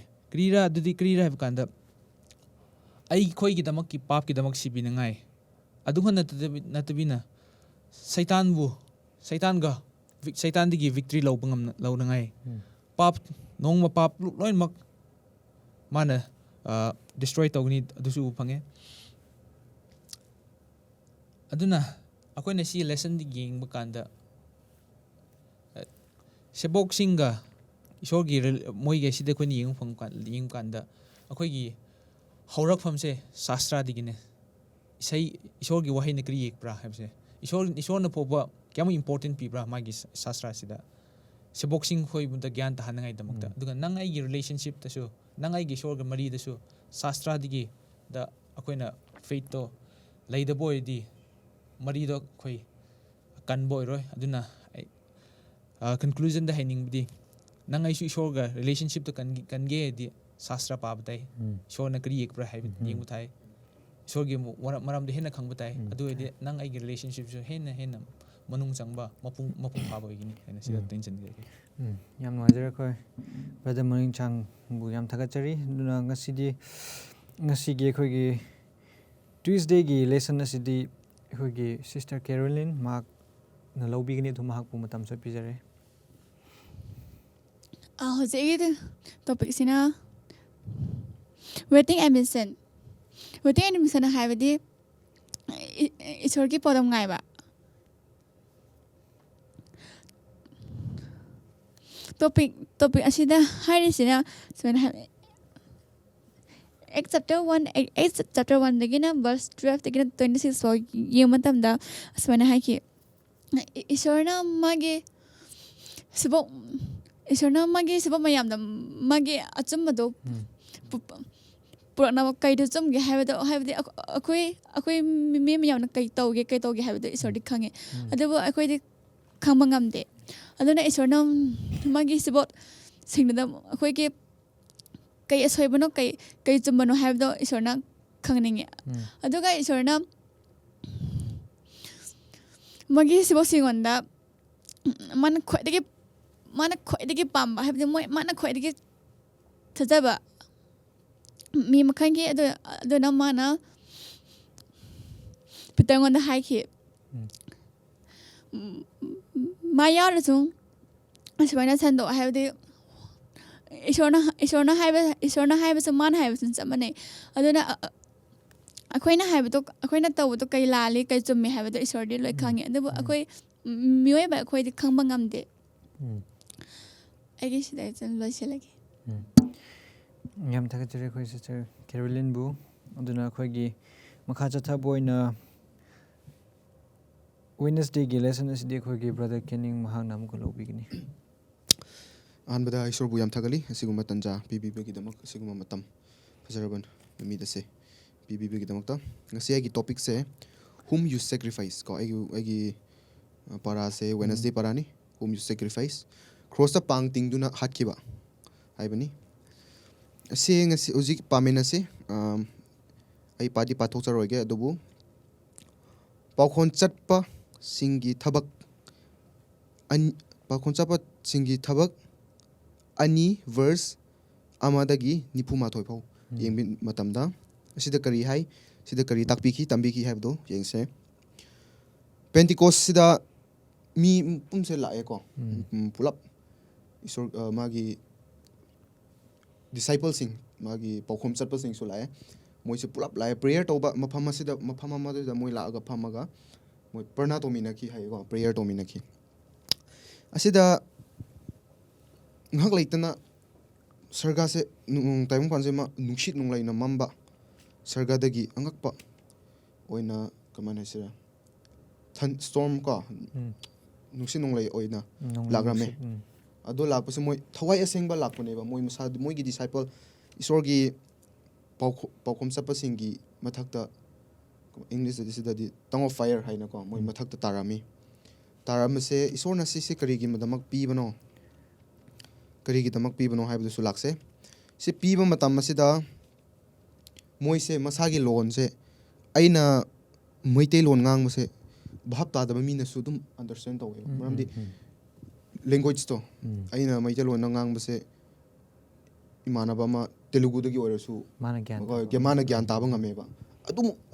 ꯑꯗꯨꯗꯤ ꯀꯔꯤꯔ ꯍꯥꯏꯕ ꯀꯥꯟꯗ ꯑꯩꯈꯣꯏꯒꯤꯗꯃꯛꯀꯤ ꯄꯥꯞꯀꯤꯗꯃꯛ ꯁꯤꯕꯤꯅꯉꯥꯏ ꯑꯗꯨꯒ ꯅꯠꯇꯕꯤꯅ ꯁꯩꯇꯥꯟꯗꯒꯤ ꯚꯤꯛꯇ꯭ꯔꯤ ꯂꯧꯅꯉꯥꯏ ꯅꯣꯡꯃ ꯄꯥꯞ ꯂꯣꯏꯅꯃꯛ ꯃꯥꯅ ꯗꯤꯁꯇ꯭ꯔꯣꯏ ꯇꯧꯒꯅꯤ ꯑꯗꯨꯁꯨ ꯎꯕ ꯐꯪꯉꯦ ꯑꯗꯨꯅ ꯑꯩꯈꯣꯏꯅ ꯁꯤ ꯂꯦꯁꯟꯗ ꯌꯦꯡꯕ ꯀꯥꯟꯗ ꯁꯦꯕꯣꯛꯁꯤꯡꯒ ꯏꯁꯣꯔꯒꯤ ꯃꯣꯏꯒꯤ ꯑꯁꯤꯗ ꯑꯩꯈꯣꯏꯅ ꯌꯦꯡꯕ ꯀꯥꯟꯗ ꯑꯩꯈꯣꯏꯒꯤ ꯍꯧꯔꯛꯐꯝꯁꯦ ꯁꯥꯁꯇ꯭ꯔꯥꯗꯒꯤꯅꯦ ꯏꯁꯩ ꯏꯁꯣꯔꯒꯤ ꯋꯥꯍꯩꯅ ꯀꯔꯤ ꯌꯦꯛꯄ꯭ꯔꯥ ꯍꯥꯏꯕꯁꯦ ꯏꯁꯣꯔꯅ ꯐꯥꯎꯕ ꯀꯌꯥꯃꯨꯛ ꯏꯝꯄꯣꯔꯇꯦꯟ ꯄꯤꯕ꯭ꯔꯥ ꯃꯥꯒꯤ ꯁꯥꯁꯇ꯭ꯔꯥꯁꯤꯗ ꯁꯦꯕꯣꯛꯁꯤꯡ ꯈꯣꯏꯕꯗ ꯒ꯭ꯌꯥꯟ ꯇꯥꯍꯟꯅꯉꯥꯏꯗꯃꯛꯇ ꯑꯗꯨꯒ ꯅꯪ ꯑꯩꯒꯤ ꯔꯤꯂꯦꯁꯟꯁꯤꯞꯇꯁꯨ ꯅꯪ ꯑꯩꯒꯤ ꯏꯁꯣꯔꯒ ꯃꯔꯤꯗꯁꯨ ꯁꯥꯁꯇ꯭ꯔꯥꯗꯒꯤ ꯑꯩꯈꯣꯏꯅ ꯐꯦꯠꯇꯣ ꯂꯩꯗꯕ ꯑꯣꯏꯔꯗꯤ ꯃꯔꯤꯗꯣ ꯑꯩꯈꯣꯏ ꯀꯟꯕ ꯑꯣꯏꯔꯣꯏ ꯑꯗꯨꯅ ꯀꯟꯀ꯭ꯂꯨꯖꯟꯗ ꯍꯥꯏꯅꯤꯡꯕꯗꯤ ꯅꯪ ꯑꯩꯁꯨ ꯏꯁꯣꯔꯒ ꯔꯤꯂꯦꯁꯟꯁꯤꯞꯇꯣ ꯀꯟꯒꯦ ꯍꯥꯏꯗꯤ ꯁꯥꯁꯇ꯭ꯔꯥ ꯄꯥꯕ ꯇꯥꯏ ꯏꯁꯣꯔꯅ ꯀꯔꯤ ꯌꯦꯛꯄ꯭ꯔꯥ ꯍꯥꯏꯕ ꯌꯦꯡꯕ ꯇꯥꯏ ꯏꯁꯣꯔꯒꯤ ꯃꯔꯝꯗ ꯍꯦꯟꯅ ꯈꯪꯕ ꯇꯥꯏ ꯑꯗꯨ ꯑꯣꯏꯔꯗꯤ ꯅꯪ ꯑꯩꯒꯤ ꯔꯤꯂꯦꯁꯟꯁꯤꯞꯁꯨ ꯍꯦꯟꯅ ꯃꯅꯨꯡ ꯆꯪꯕ ꯃꯄꯨꯡ ꯐꯥꯕ ꯑꯣꯏꯒꯅꯤ ꯍꯥꯏꯅ ꯁꯤꯗ ꯇꯦꯟꯁꯤꯟꯖꯒꯦ ꯌꯥꯝ ꯅꯨꯡꯉꯥꯏꯖꯔꯦ ꯑꯩꯈꯣꯏ ꯕ꯭ꯔꯗꯔ ꯃꯅꯤꯡꯆꯥꯡꯕꯨ ꯌꯥꯝ ꯊꯥꯒꯠꯆꯔꯤ ꯑꯗꯨꯅ ꯉꯁꯤꯒꯤ ꯑꯩꯈꯣꯏꯒꯤ ꯇ꯭ꯌꯨꯁꯗꯦꯒꯤ ꯂꯦꯁꯟ ꯑꯁꯤꯗꯤ ꯑꯩꯈꯣꯏꯒꯤ ꯁꯤꯁꯇꯔ ꯀꯦꯔꯣꯂꯤꯟ ꯃꯍꯥꯛꯅ ꯂꯧꯕꯤꯒꯅꯤ ꯑꯗꯨ ꯃꯍꯥꯛꯄꯨ ꯃꯇꯝꯁꯨ ꯄꯤꯖꯔꯦ ꯍꯧꯖꯤꯛꯀꯤ ꯇꯣꯄꯤꯛꯁꯤꯅ ꯋꯦꯇꯤꯡ ꯑꯦꯗꯃꯤꯁꯟ ꯍꯥꯏꯕꯗꯤ ꯏꯁꯣꯔꯒꯤ ꯄꯥꯎꯗꯝ ꯉꯥꯏꯕ topic asida hairisina sumana chapter 1 dagina verse 12 dagina 26 so yematamda asmana haiki ishorna magi sibok mayamda magi achummado purakna kaidu chumge haibadi akoi mi mayamna kai tauge haibadi isordi khange adubu akoidi khangba ngamde aduna isorna magi sibot singda akoigi kai asoibano kai chumbano haibdo isorna khangninge aduga isorna magi sibok singonda mana khoidagi pamba haibdi moi mana khoidagi thajaba mi makhangi aduna mana pitangonda haiki maya rasung asmana sando haibdi ishorna haiba saman haiba sun chamane aduna akoina tawdo kai lali kai chummi haibdo isordi loi khangi adubu akoi mioi ba akoi di khangba ngamde agi sida jan loi selagi ꯌꯥꯝ ꯊꯥꯒꯠꯆꯔꯤ ꯑꯩꯈꯣꯏ ꯁꯤꯁꯇꯔ ꯀꯦꯔꯣꯂꯤꯟꯕꯨ ꯑꯗꯨꯅ ꯑꯩꯈꯣꯏꯒꯤ ꯃꯈꯥ ꯆꯠꯊꯕ ꯑꯣꯏꯅ ꯋꯦꯗꯅꯁꯗꯦꯒꯤ ꯂꯦꯁꯟ ꯑꯁꯤꯗꯤ ꯑꯩꯈꯣꯏꯒꯤ ꯕ꯭ꯔꯗꯔ ꯀꯦꯅꯤꯡ ꯃꯍꯥꯛꯅ ꯑꯃꯨꯛꯀ ꯂꯧꯕꯤꯒꯅꯤ ꯑꯍꯥꯟꯕꯗ ꯏꯁꯣꯔꯕꯨ ꯌꯥꯝ ꯊꯥꯒꯠꯂꯤ ꯑꯁꯤꯒꯨꯝꯕ ꯇꯟꯖꯥ ꯄꯤꯕꯤꯕꯒꯤꯗꯃꯛ ꯑꯁꯤꯒꯨꯝꯕ ꯃꯇꯝ ꯐꯖꯔꯕ ꯅꯨꯃꯤꯠ ꯑꯁꯦ ꯄꯤꯕꯤꯕꯒꯤꯗꯃꯛꯇ ꯉꯁꯤ ꯑꯩꯒꯤ ꯇꯣꯄꯤꯛꯁꯦ whom you sacrifice ꯀꯣ ꯑꯩꯒꯤ ꯄꯥꯔꯥꯁꯦ ꯋꯦꯗꯅꯁꯗꯦ ꯄꯥꯔꯥꯅꯤ whom you sacrifice ꯀ꯭ꯔꯣꯁꯇ ꯄꯥꯡ ꯇꯤꯡꯗꯨꯅ ꯍꯥꯠꯈꯤꯕ ꯍꯥꯏꯕꯅꯤ ꯑꯁꯤ ꯉꯁꯤ ꯍꯧꯖꯤꯛ ꯄꯥꯃꯤꯟꯅꯁꯤ ꯑꯩ ꯄꯥꯊꯣꯛꯆꯔꯣꯏꯒꯦ ꯑꯗꯨꯕꯨ ꯄꯥꯎꯈꯣꯟ ꯆꯠꯄꯁꯤꯡꯒꯤ ꯊꯕꯛ ꯑꯅꯤ ꯚꯔꯁ 1 ꯗꯒꯤ 24 ꯐꯥꯎ ꯌꯦꯡꯕ ꯃꯇꯝꯗ ꯑꯁꯤꯗ ꯀꯔꯤ ꯍꯥꯏ ꯁꯤꯗ ꯀꯔꯤ ꯇꯝꯕꯤꯈꯤ ꯍꯥꯏꯕꯗꯣ ꯌꯦꯡꯁꯦ ꯄꯦꯟꯇꯤꯀꯣꯁꯁꯤꯗ ꯃꯤ ꯄꯨꯝꯁꯦ ꯂꯥꯛꯑꯦꯀꯣ ꯄꯨꯂꯞ ꯏꯁꯣꯔ ꯃꯥꯒꯤ ꯗꯤꯁꯥꯏꯄꯜꯁꯤꯡ ꯃꯥꯒꯤ ꯄꯥꯎꯈꯣꯝ ꯆꯠꯄꯁꯤꯡꯁꯨ ꯂꯥꯛꯑꯦ ꯃꯣꯏꯁꯨ ꯄꯨꯂꯞ ꯂꯥꯛꯑꯦ ꯄ꯭ꯔꯦꯌꯔ ꯇꯧꯕ ꯃꯐꯝ ꯑꯃꯗꯨꯗ ꯃꯣꯏ ꯂꯥꯛꯑꯒ ꯐꯝꯃꯒ ꯃꯣꯏ ꯄ꯭ꯔꯅꯥ ꯇꯧꯃꯤꯟꯅꯈꯤ ꯍꯥꯏꯌꯦꯀꯣ ꯄ꯭ꯔꯦꯌꯔ ꯇꯧꯃꯤꯟꯅꯈꯤ ꯑꯁꯤꯗ ꯉꯥꯏꯍꯥꯛ ꯂꯩꯇꯅ ꯁꯔꯒꯥꯁꯦ ꯇꯥꯏꯕꯪꯄꯥꯟꯁꯦ ꯅꯨꯡꯁꯤꯠ ꯅꯨꯡꯂꯩꯅ ꯃꯝꯕ ꯁꯔꯒꯗꯒꯤ ꯑꯉꯛꯄ ꯑꯣꯏꯅ ꯀꯃꯥꯏꯅ ꯍꯥꯏꯁꯤꯔꯥ ꯁ꯭ꯇꯣꯔꯝ ꯀꯣ ꯅꯨꯡꯁꯤꯠ ꯅꯨꯡꯂꯩ ꯑꯣꯏꯅ ꯂꯥꯛꯔꯝꯃꯦ ꯑꯗꯣ ꯂꯥꯛꯄꯁꯦ ꯃꯣꯏ ꯊꯋꯥꯏ ꯑꯁꯦꯡꯕ ꯂꯥꯛꯄꯅꯦꯕ ꯃꯣꯏꯒꯤ ꯗꯤꯁꯥꯏꯄꯜ ꯏꯁꯣꯔꯒꯤ ꯄꯥꯎꯈꯣꯝ ꯆꯠꯄꯁꯤꯡꯒꯤ ꯃꯊꯛꯇ ꯏꯪꯂꯤꯁꯇꯗꯤ ꯁꯤꯗꯗꯤ ꯇꯪ ꯑꯣꯐ ꯐꯥꯏꯌꯔ ꯍꯥꯏꯅꯀꯣ ꯃꯣꯏ ꯃꯊꯛꯇ ꯇꯥꯔꯝꯕꯁꯦ ꯏꯁꯣꯔꯅ ꯁꯤꯁꯦ ꯀꯔꯤꯒꯤꯗꯃꯛ ꯄꯤꯕꯅꯣ ꯍꯥꯏꯕꯗꯨꯁꯨ ꯂꯥꯛꯁꯦ ꯁꯤ ꯄꯤꯕ ꯃꯇꯝ ꯑꯁꯤꯗ ꯃꯣꯏꯁꯦ ꯃꯁꯥꯒꯤ ꯂꯣꯟꯁꯦ ꯑꯩꯅ ꯃꯩꯇꯩꯂꯣꯟ ꯉꯥꯡꯕꯁꯦ ꯚꯥꯞ ꯇꯥꯗꯕ ꯃꯤꯅꯁꯨ ꯑꯗꯨꯝ ꯑꯟꯗꯔꯁꯇꯦꯟ ꯇꯧꯋꯦꯕ ꯃꯔꯝꯗꯤ ꯂꯦꯡꯒ꯭ꯋꯦꯖꯇꯣ ꯑꯩꯅ ꯃꯩꯇꯩꯂꯣꯟꯗ ꯉꯥꯡꯕꯁꯦ ꯏꯃꯥꯟꯅꯕ ꯑꯃ ꯇꯦꯂꯨꯒꯨꯗꯒꯤ ꯑꯣꯏꯔꯁꯨ ꯃꯥꯅ ꯒ꯭ꯌꯥꯟ ꯇꯥꯕ ꯉꯝꯃꯦꯕ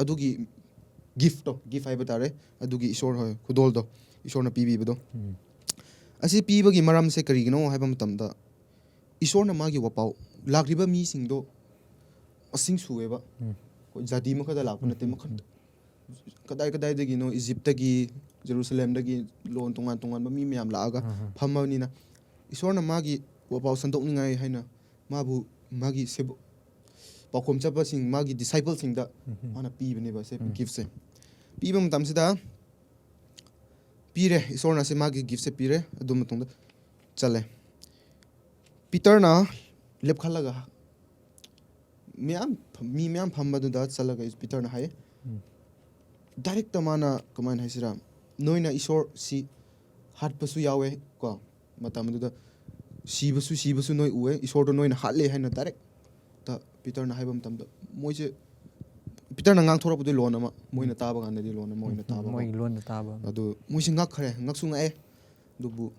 ꯑꯗꯨꯒꯤ ꯒꯤꯐ ꯍꯥꯏꯕ ꯇꯥꯔꯦ ꯑꯗꯨꯒꯤ ꯏꯁꯣꯔ ꯈꯨꯗꯣꯜꯗꯣ ꯏꯁꯣꯔꯅ ꯄꯤꯕꯤꯕꯗꯣ ꯑꯁꯤ ꯄꯤꯕꯒꯤ ꯃꯔꯝꯁꯦ ꯀꯔꯤꯒꯤꯅꯣ ꯍꯥꯏꯕ ꯃꯇꯝꯗ ꯏꯁꯣꯔꯅ ꯃꯥꯒꯤ ꯋꯥꯄꯥꯎ ꯂꯥꯛꯂꯤꯕ ꯃꯤꯁꯤꯡꯗꯣ ꯃꯁꯤꯡ ꯁꯨꯑꯦꯕ ꯖꯥꯇꯤ ꯃꯈꯜꯗ ꯂꯥꯛꯄ ꯅꯠꯇꯦ ꯀꯗꯥꯏꯗꯒꯤꯅꯣ ꯏꯖꯤꯞꯇꯒꯤ ꯖꯦꯔꯨꯁꯂꯦꯝꯗꯒꯤ ꯂꯣꯟ ꯇꯣꯉꯥꯟꯕ ꯃꯤ ꯃꯌꯥꯝ ꯂꯥꯛꯑꯒ ꯐꯝꯃꯕꯅꯤꯅ ꯏꯁꯣꯔꯅ ꯃꯥꯒꯤ ꯋꯥꯄꯥꯎ ꯁꯟꯗꯣꯛꯅꯤꯡꯉꯥꯏ ꯍꯥꯏꯅ ꯃꯥꯕꯨ ꯃꯥꯒꯤ ꯄꯥꯎꯈꯣꯝ ꯆꯠꯄꯁꯤꯡ ꯃꯥꯒꯤ ꯗꯤꯁꯥꯏꯄꯜꯁꯤꯡꯗ ꯃꯥꯅ ꯄꯤꯕꯅꯦꯕ ꯁꯦ ꯒꯤꯐꯁꯦ ꯄꯤꯕ ꯃꯇꯝꯁꯤꯗ ꯄꯤꯔꯦ ꯏꯁꯣꯔꯅ ꯁꯦ ꯃꯥꯒꯤ ꯒꯤꯐꯁꯦ ꯄꯤꯔꯦ ꯑꯗꯨ ꯃꯇꯨꯡꯗ ꯆꯠꯂꯦ ꯄꯤꯇꯔꯅ ꯂꯦꯞꯈꯠꯂꯒ ꯃꯤ ꯃꯌꯥꯝ ꯐꯝꯕꯗꯨꯗ ꯆꯠꯂꯒ ꯄꯤꯇꯔꯅ ꯍꯥꯏꯌꯦ ꯗꯥꯏꯔꯦꯛꯇ ꯃꯥꯅ ꯀꯃꯥꯏꯅ ꯍꯥꯏꯁꯤꯔꯥ ꯅꯣꯏꯅ ꯏꯁꯣꯔꯁꯤ ꯍꯥꯠꯄꯁꯨ ꯌꯥꯎꯋꯦ ꯀꯣ ꯃꯇꯝ ꯑꯗꯨꯗ ꯁꯤꯕꯁꯨ ꯅꯣꯏ ꯎꯑꯦ ꯏꯁꯣꯔꯗꯣ ꯅꯣꯏꯅ ꯍꯥꯠꯂꯦ ꯍꯥꯏꯅ ꯗꯥꯏꯔꯦꯛꯇ ꯄꯤꯇꯔꯅ ꯍꯥꯏꯕ ꯃꯇꯝꯗ ꯃꯣꯏꯁꯦ ꯄꯤꯇꯔꯅ ꯉꯥꯡꯊꯣꯔꯛꯄꯗꯤ ꯂꯣꯟ ꯑꯃ ꯃꯣꯏꯅ ꯇꯥꯕ ꯀꯥꯟꯗꯗꯤ ꯂꯣꯟ ꯑꯃ ꯑꯣꯏꯅ ꯇꯥꯕ ꯃꯣꯏꯒꯤ ꯂꯣꯟꯗ ꯇꯥꯕ ꯑꯗꯨ ꯃꯣꯏꯁꯦ ꯉꯛꯈ꯭ꯔꯦ ꯉꯛꯁꯨ ꯉꯛꯑꯦ ꯑꯗꯨꯕꯨ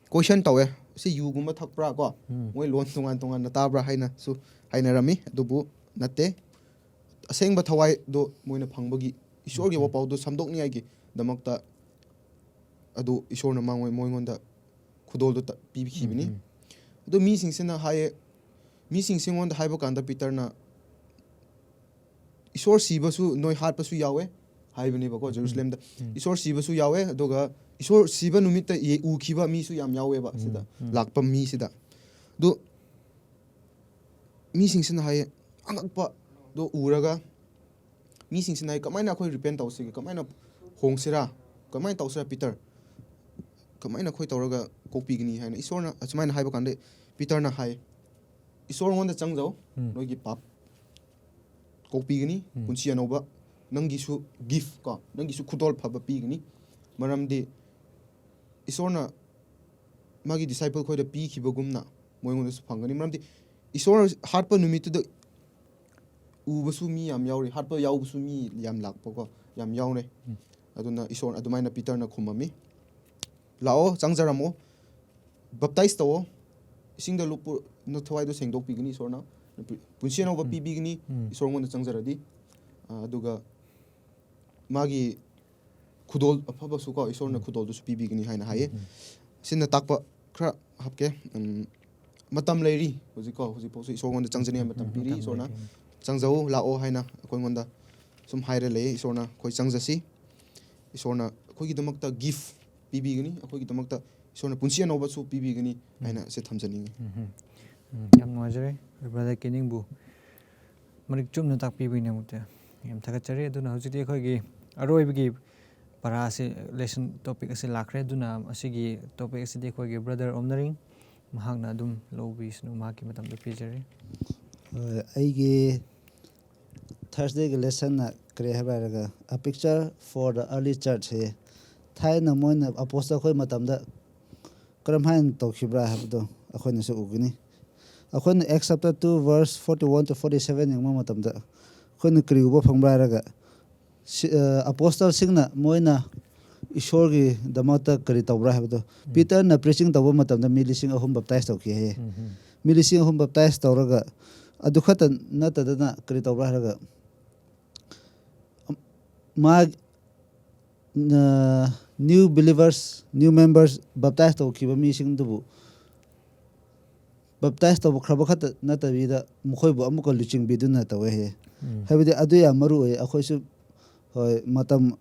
ꯀꯣꯏꯁꯟ ꯇꯧꯋꯦ ꯁꯤ ꯌꯨꯒꯨꯝꯕ ꯊꯛꯄ꯭ꯔꯥ ꯀꯣ ꯃꯣꯏ ꯂꯣꯟ ꯇꯣꯉꯥꯟ ꯇꯣꯉꯥꯟꯅ ꯇꯥꯕ꯭ꯔꯥ ꯍꯥꯏꯅꯁꯨ ꯍꯥꯏꯅꯔꯝꯃꯤ ꯑꯗꯨꯕꯨ ꯅꯠꯇꯦ ꯑꯁꯦꯡꯕ ꯊꯋꯥꯏꯗꯣ ꯃꯣꯏꯅ ꯐꯪꯕꯒꯤ ꯏꯁꯣꯔꯒꯤ ꯋꯥꯄꯥꯎꯗꯣ ꯁꯝꯗꯣꯛꯅꯤꯡꯉꯥꯏꯒꯤꯗꯃꯛꯇ ꯑꯗꯨ ꯏꯁꯣꯔꯅ ꯃꯣꯏꯉꯣꯟꯗ ꯈꯨꯗꯣꯜꯗꯣ ꯄꯤꯈꯤꯕꯅꯤ ꯑꯗꯨ ꯃꯤꯁꯤꯡꯁꯤꯅ ꯍꯥꯏꯌꯦ ꯃꯤꯁꯤꯡꯁꯤꯉꯣꯟꯗ ꯍꯥꯏꯕ ꯀꯥꯟꯗ ꯄꯤꯇꯔꯅ ꯏꯁꯣꯔ ꯁꯤꯕꯁꯨ ꯅꯣꯏ ꯍꯥꯠꯄꯁꯨ ꯌꯥꯎꯋꯦ ꯍꯥꯏꯕꯅꯦꯕꯀꯣ ꯖꯦꯔꯨꯁꯂꯦꯝꯗ ꯏꯁꯣꯔ ꯁꯤꯕꯁꯨ ꯌꯥꯎꯋꯦ ꯑꯗꯨꯒ ꯏꯁꯣꯔ ꯁꯤꯕ ꯅꯨꯃꯤꯠꯇ ꯎꯈꯤꯕ ꯃꯤꯁꯨ ꯌꯥꯝ ꯌꯥꯎꯋꯦꯕ ꯁꯤꯗ ꯂꯥꯛꯄ ꯃꯤꯁꯤꯗ ꯑꯗꯨ ꯃꯤꯁꯤꯡꯁꯤꯅ ꯍꯥꯏꯌꯦ ꯑꯉꯛꯄꯗꯣ ꯎꯔꯒ ꯃꯤꯁꯤꯡꯁꯤꯅ ꯍꯥꯏꯌꯦ ꯀꯃꯥꯏꯅ ꯑꯩꯈꯣꯏ ꯔꯤꯄꯦꯟ ꯇꯧꯁꯤꯒꯦ ꯀꯃꯥꯏꯅ ꯍꯣꯡꯁꯤꯔꯥ ꯀꯃꯥꯏꯅ ꯇꯧꯁꯤꯔꯥ ꯄꯤꯇꯔ ꯀꯃꯥꯏꯅ ꯑꯩꯈꯣꯏ ꯇꯧꯔꯒ ꯀꯣꯛꯄꯤꯒꯅꯤ ꯍꯥꯏꯅ ꯏꯁꯣꯔꯅ ꯑꯁꯨꯃꯥꯏꯅ ꯍꯥꯏꯕ ꯀꯥꯟꯗ ꯄꯤꯇꯔꯅ ꯍꯥꯏ ꯏꯁꯣꯔꯉꯣꯟꯗ ꯆꯪꯖꯧ ꯅꯣꯏꯒꯤ ꯄꯥꯞ ꯀꯣꯛꯄꯤꯒꯅꯤ ꯄꯨꯟꯁꯤ ꯑꯅꯧꯕ ꯅꯪꯒꯤꯁꯨ ꯒꯤꯐ ꯀꯣ ꯅꯪꯒꯤꯁꯨ ꯈꯨꯗꯣꯜ ꯐꯕ ꯄꯤꯒꯅꯤ ꯃꯔꯝꯗꯤ ꯏꯁꯣꯔꯅ ꯃꯥꯒꯤ ꯗꯤꯁꯥꯏꯄꯜ ꯈꯣꯏꯗ ꯄꯤꯈꯤꯕꯒꯨꯝꯅ ꯃꯣꯏꯉꯣꯟꯗꯁꯨ ꯐꯪꯒꯅꯤ ꯃꯔꯝꯗꯤ ꯏꯁꯣꯔ ꯍꯥꯠꯄ ꯅꯨꯃꯤꯠꯇꯨꯗ ꯎꯕꯁꯨ ꯃꯤ ꯌꯥꯝ ꯌꯥꯎꯔꯤ ꯍꯥꯠꯄ ꯌꯥꯎꯕꯁꯨ ꯃꯤ ꯌꯥꯝ ꯂꯥꯛꯄꯀꯣ ꯌꯥꯝ ꯌꯥꯎꯅꯩ ꯑꯗꯨꯅ ꯏꯁꯣꯔ ꯑꯗꯨꯃꯥꯏꯅ ꯄꯤꯇꯔꯅ ꯈꯨꯝꯃꯝꯃꯤ ꯂꯥꯛꯑꯣ ꯆꯪꯖꯔꯝꯃꯣ ꯕꯞꯇꯥꯏꯁ ꯇꯧꯑꯣ ꯏꯁꯤꯡꯗ ꯂꯨꯞꯄꯨ ꯊꯋꯥꯏꯗꯣ ꯁꯦꯡꯗꯣꯛꯄꯤꯒꯅꯤ ꯏꯁꯣꯔꯅ ꯄꯨꯟꯁꯤ ꯑꯅꯧꯕ ꯄꯤꯕꯤꯒꯅꯤ ꯏꯁꯣꯔꯉꯣꯟꯗ ꯆꯪꯖꯔꯗꯤ ꯑꯗꯨꯒ ꯃꯥꯒꯤ ꯈꯨꯗꯣꯜ ꯑꯐꯕꯁꯨ ꯀꯣ ꯏꯁꯣꯔꯅ ꯈꯨꯗꯣꯜꯗꯨꯁꯨ ꯄꯤꯕꯤꯒꯅꯤ ꯍꯥꯏꯅ ꯍꯥꯏꯌꯦ ꯁꯤꯅ ꯇꯥꯛꯄ ꯈꯔ ꯍꯥꯞꯀꯦ ꯃꯇꯝ ꯂꯩꯔꯤ ꯍꯧꯖꯤꯛꯐꯥꯎꯁꯨ ꯏꯁꯣꯔꯉꯣꯟꯗ ꯆꯪꯖꯅꯤꯡꯉꯥꯏ ꯃꯇꯝ ꯄꯤꯔꯤ ꯏꯁꯣꯔꯅ ꯆꯪꯖꯧ ꯂꯥꯛꯑꯣ ꯍꯥꯏꯅ ꯑꯩꯈꯣꯏꯉꯣꯟꯗ ꯁꯨꯝ ꯍꯥꯏꯔ ꯂꯩ ꯏꯁꯣꯔꯅ ꯑꯩꯈꯣꯏ ꯆꯪꯖꯁꯤ ꯏꯁꯣꯔꯅ ꯑꯩꯈꯣꯏꯒꯤꯗꯃꯛꯇ ꯒꯤꯐ ꯄꯤꯕꯤꯒꯅꯤ ꯑꯩꯈꯣꯏꯒꯤꯗꯃꯛꯇ ꯏꯁꯣꯔꯅ ꯄꯨꯟꯁꯤ ꯑꯅꯧꯕꯁꯨ ꯄꯤꯕꯤꯒꯅꯤ ꯍꯥꯏꯅ ꯁꯤ ꯊꯝꯖꯅꯤꯡꯉꯤ ꯌꯥꯝ ꯅꯨꯡꯉꯥꯏꯖꯔꯦ ꯕ꯭ꯔꯗꯔ ꯀꯦꯅꯤꯡꯕꯨ ꯃꯔꯤꯛ ꯆꯨꯝꯅ ꯇꯥꯛꯄꯤꯕꯒꯤꯗꯃꯛꯇ ꯌꯥꯝ ꯊꯥꯒꯠꯆꯔꯤ ꯑꯗꯨꯅ ꯍꯧꯖꯤꯛꯇꯤ ꯑꯩꯈꯣꯏꯒꯤ ꯑꯔꯣꯏꯕꯒꯤ ꯄꯔꯥ ꯑꯁꯤ ꯂꯦꯁꯟ ꯇꯣꯄꯤꯛ ꯑꯁꯤ ꯂꯥꯛꯈ꯭ꯔꯦ ꯑꯗꯨꯅ ꯑꯁꯤꯒꯤ ꯇꯣꯄꯤꯛ ꯑꯁꯤꯗꯤ ꯑꯩꯈꯣꯏꯒꯤ ꯕ꯭ꯔꯗꯔ ꯑꯣꯝꯅꯔꯤꯡ ꯃꯍꯥꯛꯅ ꯑꯗꯨꯝ ꯂꯧꯕꯤꯁꯅꯨ ꯃꯍꯥꯛꯀꯤ ꯃꯇꯝꯗ ꯄꯤꯖꯔꯤ ꯑꯩꯒꯤ ꯊꯔꯁꯗꯦꯒꯤ ꯂꯦꯁꯟꯅ ꯀꯔꯤ ꯍꯥꯏꯕ ꯍꯥꯏꯔꯒ ꯑ ꯄꯤꯛꯆꯔ ꯐꯣꯔ ꯗ ꯑꯔꯂꯤ ꯆꯔꯆ ꯍꯥꯏꯌꯦ ꯊꯥꯏꯅ ꯃꯣꯏꯅ ꯑꯄꯣꯁꯇꯜ ꯑꯩꯈꯣꯏ ꯃꯇꯝꯗ ꯀꯔꯝ ꯍꯥꯏꯅ ꯇꯧꯈꯤꯕ꯭ꯔꯥ ꯍꯥꯏꯕꯗꯣ ꯑꯩꯈꯣꯏꯅꯁꯨ ꯎꯒꯅꯤ ꯑꯩꯈꯣꯏꯅ ꯑꯦꯛꯁ ꯆꯦꯞꯇꯔ 2 ꯚꯔꯁ 41 to 47 ꯌꯦꯡꯕ ꯃꯇꯝꯗ ꯑꯩꯈꯣꯏꯅ ꯀꯔꯤ ꯎꯕ ꯐꯪꯕ꯭ꯔꯥ ꯍꯥꯏꯔꯒ ꯑꯄꯣꯁꯇꯜꯁꯤꯡꯅ ꯃꯣꯏꯅ ꯏꯁꯣꯔꯒꯤꯗꯃꯛꯇ ꯀꯔꯤ ꯇꯧꯕ꯭ꯔꯥ ꯍꯥꯏꯕꯗꯣ ꯄꯤꯇꯔꯅ ꯄ꯭ꯔꯤꯆꯤꯡ ꯇꯧꯕ ꯃꯇꯝꯗ ꯃꯤ 3,000 ꯕꯞꯇꯥꯏꯁ ꯇꯧꯈꯤ ꯍꯥꯏꯌꯦ ꯃꯤ 3,000 ꯕꯞꯇꯥꯏꯁ ꯇꯧꯔꯒ ꯑꯗꯨ ꯈꯛꯇ ꯅꯠꯇꯗꯅ ꯀꯔꯤ ꯇꯧꯕ꯭ꯔꯥ ꯍꯥꯏꯔꯒ ꯃꯥ ꯅ꯭ꯌꯨ ꯕꯤꯂꯤꯚꯔꯁ ꯅ꯭ꯌꯨ ꯃꯦꯝꯕꯔꯁ ꯕꯞꯇꯥꯏꯁ ꯇꯧꯈꯤꯕ ꯃꯤꯁꯤꯡꯗꯨꯕు ꯕꯞꯇꯥꯏꯁ ꯇꯧꯈ꯭ꯔꯕ ꯈꯛꯇ ꯅꯠꯇꯕꯤꯗ ꯃꯈꯣꯏꯕꯨ ꯑꯃꯨꯛꯀ ꯂꯨꯆꯤꯡꯕꯤꯗꯨꯅ ꯇꯧꯋꯦ ꯍꯥꯏꯌꯦ ꯍꯥꯏꯕꯗꯤ ꯑꯗꯨ ꯌꯥꯝ ꯃꯔꯨ ꯑꯣꯏ ꯑꯩꯈꯣꯏꯁꯨ ꯍꯣꯏ ꯃꯇꯝ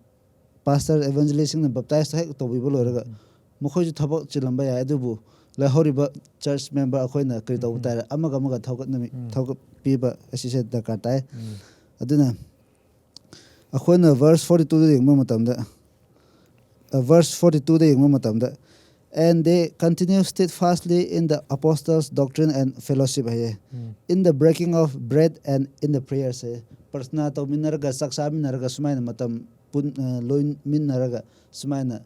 ꯄꯥꯁꯇꯔ ꯏꯚꯦꯟꯖꯦꯂꯤꯁꯁꯤꯡꯅ ꯕꯞꯇꯥꯏꯁ ꯍꯦꯛ ꯇꯧꯕꯤꯕ ꯂꯣꯏꯔꯒ ꯃꯈꯣꯏꯁꯨ ꯊꯕꯛ ꯆꯤꯜꯂꯝꯕ ꯌꯥꯏ ꯑꯗꯨꯕꯨ ꯂꯩꯍꯧꯔꯤꯕ ꯆꯔꯆ ꯃꯦꯝꯕꯔ ꯑꯩꯈꯣꯏꯅ ꯀꯔꯤ ꯇꯧꯕ ꯇꯥꯔꯦ ꯑꯃꯒ ꯊꯧꯒꯠꯄꯤꯕ ꯑꯁꯤꯁꯦ ꯗꯔꯀꯥꯔ ꯇꯥꯏ ꯑꯗꯨꯅ ꯑꯩꯈꯣꯏꯅ ꯚꯔꯁ 42ꯗ ꯌꯦꯡꯕ ꯃꯇꯝꯗ ꯚꯔꯁ 42ꯗ ꯌꯦꯡꯕ ꯃꯇꯝꯗ and they continue steadfastly in the apostles' doctrine and fellowship haye in the breaking of bread and in the prayers haye prasna tawminaraga saksa minaraga sumaina matam loin minaraga sumaina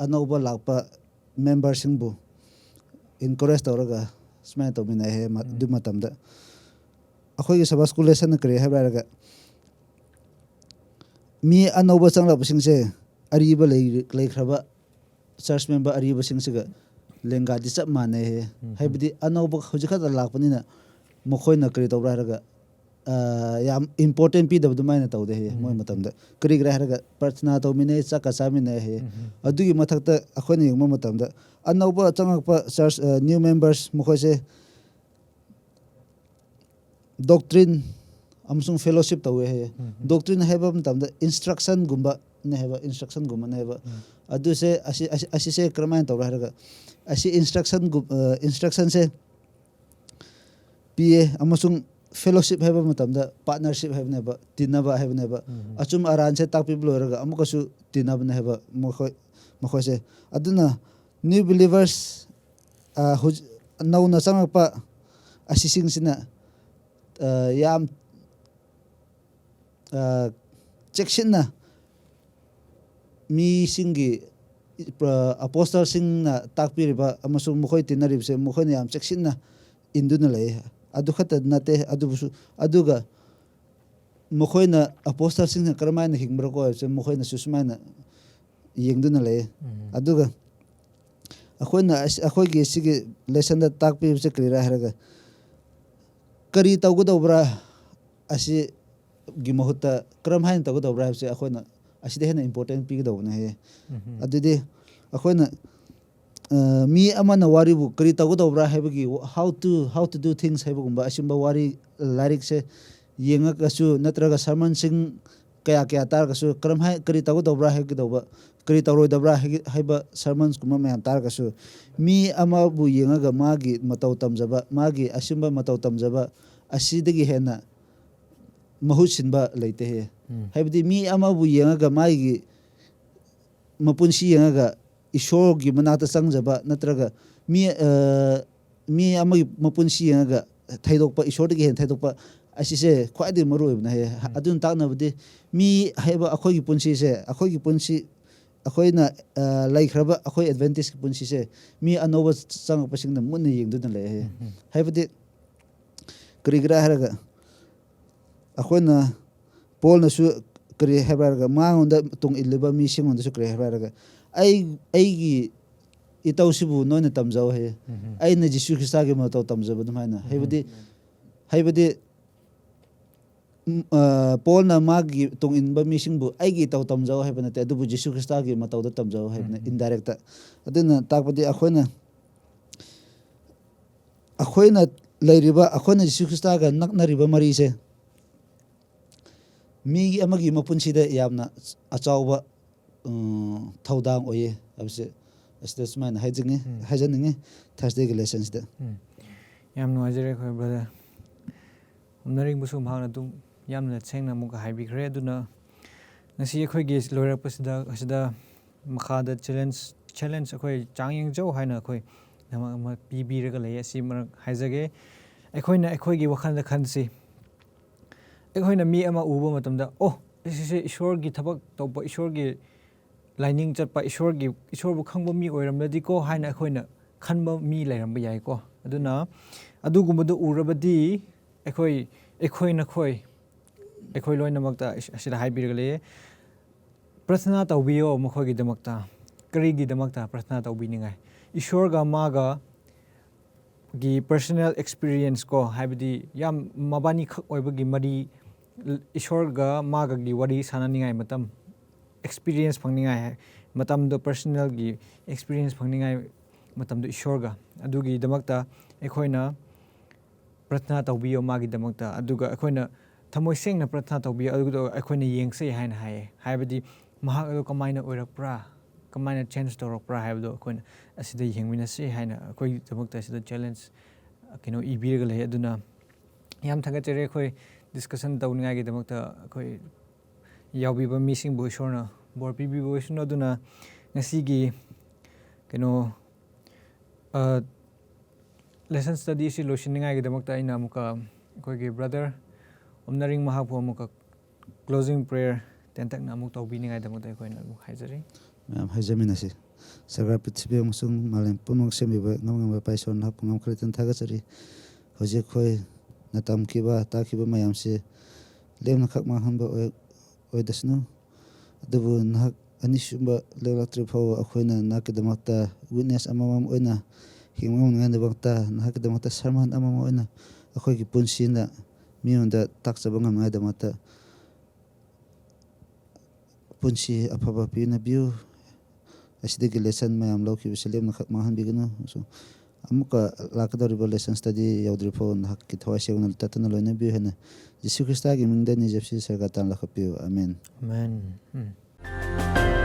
anauba lakpa member singbu encourage tawraga sumaina tawmina haye du matamda akhoigi Sabbath school lesson kare habraga mi anauba changlap singse ariba leikraba church member ꯑꯔꯤꯕꯁꯤꯡꯁꯤꯒ ꯂꯦꯡꯒꯥꯗꯤ ꯆꯞ ꯃꯥꯟꯅꯩ ꯍꯥꯏꯕꯗꯤ ꯑꯅꯧꯕ ꯍꯧꯖꯤꯛ ꯈꯛꯇ ꯂꯥꯛꯄꯅꯤꯅ ꯃꯈꯣꯏꯅ ꯀꯔꯤ ꯇꯧꯕ꯭ꯔꯥ ꯍꯥꯏꯔꯒ ꯌꯥꯝ ꯏꯝꯄꯣꯔꯇꯦꯟ ꯄꯤꯗꯕ ꯑꯗꯨꯃꯥꯏꯅ ꯇꯧꯗꯦ ꯍꯥꯏꯌꯦ ꯃꯣꯏ ꯃꯇꯝꯗ ꯀꯔꯤꯒꯤꯔꯥ ꯍꯥꯏꯔꯒ ꯄ꯭ꯔꯊꯅꯥ ꯇꯧꯃꯤꯟꯅꯩ ꯆꯥꯛꯀ ꯆꯥꯃꯤꯟꯅꯩ ꯍꯥꯏꯌꯦ ꯑꯗꯨꯒꯤ ꯃꯊꯛꯇ ꯑꯩꯈꯣꯏꯅ ꯌꯦꯡꯕ ꯃꯇꯝꯗ ꯑꯅꯧꯕ ꯆꯪꯂꯛꯄ ꯆꯔꯆ ꯅ꯭ꯌꯨ ꯃꯦꯝꯕꯔꯁ ꯃꯈꯣꯏꯁꯦ ꯗꯣꯛꯇ꯭ꯔꯤꯟ ꯑꯃꯁꯨꯡ ꯐꯦꯂꯣꯁꯤꯞ ꯇꯧꯋꯦ ꯍꯥꯏꯌꯦ ꯗꯣꯛꯇ꯭ꯔꯤꯟ ꯍꯥꯏꯕ ꯃꯇꯝꯗ ꯏꯟꯁꯇ꯭ꯔꯛꯁꯟꯒꯨꯝꯕ ne heba instruction gum ne heba adu se asi se kramain tawra haraga asi instruction se PA amasung fellowship heba matamda partnership heba neba tinaba heba neba achum aran se takpi bloraga amukasu tinaba ne heba mokhoi se aduna new believers nauna changakpa asising sina yam checksina mi singi apostle singna takpiriba amasung mokhoi tinaribse mokhoi yam checksina induna lei adu khata nate aduga mokhoina apostle singna karmaina hingbra ko se mokhoina susmaina yengduna lei aduga akhoi sigi lesson da takpi se krira haraga kari tawgodobra asi gi mahuta kram hain tawgodobra se akhoi aside hena important pigdobna he adudi akhoi mi amana wari bu kari tawgodobra hebagi how to do things hebagumba asimba wari lyric se yenga kasu natraga sermon sing kaya tar kasu kram hai kari tawgodobra hegidoba kari tawroidabra haiba sermons kuma mayam tar kasu mi ama bu yenga ga magi matau tamjaba magi asimba matau tamjaba asidagi hena mahutsinba leite he haibdi mi ama bu yenga ga magi mapunsi yenga ga ishor gi manata sangjaba natraga mi amagi mapunsi yenga thaidokpa ishor gi hen thaidokpa asise khwaidi maru ibna he adun taknabdi mi haiba akhoi gi punsi se akhoi gi punsi akhoi laikhraba akhoi advantage gi punsi se mi anoba changpa singna munna yengduna le he haibdi krigra haraga akhoi Paul na su kri haraga maunda tung illiba mi singonda su kri haraga aigi itausibu noina tamjau he aina jisu krista ge matau tamjaba dumaina haibadi Paul na magi tung inba mi singbu aigi tau tamjau haibana te adubu jisu krista ge matau da tamjau haibana indirect aduna takpadi akhoi leiriba akhoi jisu krista ga naknariba mari se mi amagi mapunsi da yamna achauba thaudang oye abse assessment hajinge Thursday ge lessons da yam nuajere khoi brother umnaring busu bhangna tum yamna chengna muka haibikhre aduna ngasi khoi ge loirapasida asida makhada challenge khoi changyeng jau haina khoi nama pibiraga lei asi mar haijage khoi ge wakhanda khansi khoina mi ama uba matamda isi ishor gi thabak topa ishor gi lining chatpa ishor bu khangba mi oiramladi ko haina khoina khanba mi lairamba yai ko aduna adugumadu urabadi khoina khoi loina makta asida haibirgale prasna tawbiyo mokhoi gi damakta kari gi damakta prasna tawbiningai ishor ga maga gi personal experience ko haibadi yam mabani khak oibagi mari ishor ga maga gi wari sananingai matam experience phangningai matam do personal gi experience phangningai matam do ishor ga adugi damakta ekhoina prarthana tawbiyo magi damakta aduga ekhoina thamoi sengna prarthana tawbiyo aduga ekhoina yengse haina haibadi mahak ado kamaina oirakpra kamaina change torakpra haibdo ekhoina asida yengminase haina ekoi damakta asida challenge kino ibirga le aduna yam thagachere khoi discussion tawningai gi damakta khoi yawbiba mising bo ishorna bor pibi bo ishorna aduna ngasi gi kino lesson study si loishiningai gi damakta ina muka khoi gi brother umnaring mahapho muka closing prayer tentak na muk tawbiningai damakta khoi na haijari Mam hajaminasi sagar prithvi musung malem punung semiba ngam paison na pungam khritan thagachari hoje khoi natam kiba ta kiba mayam se lemna khak ma hanba oi dasnu adubu nak anisumba lelatri phaw akhoina nakidamata witness amamam oina hingmam ngane bakta nakidamata sarman amam oina akhoi ki punsina miunda takchaba ngamngai damata punsi apaba pina biu asidagi lesson mayam lauki biselem na khak ma han bigino so amuka lakadariba lesson study yaudri pho nak ki thawai segna tatana loina bi hena jisu krista gi mingda ni jepsi sargatan lakhapiu amen amen ꯇꯥꯕꯤꯔꯤ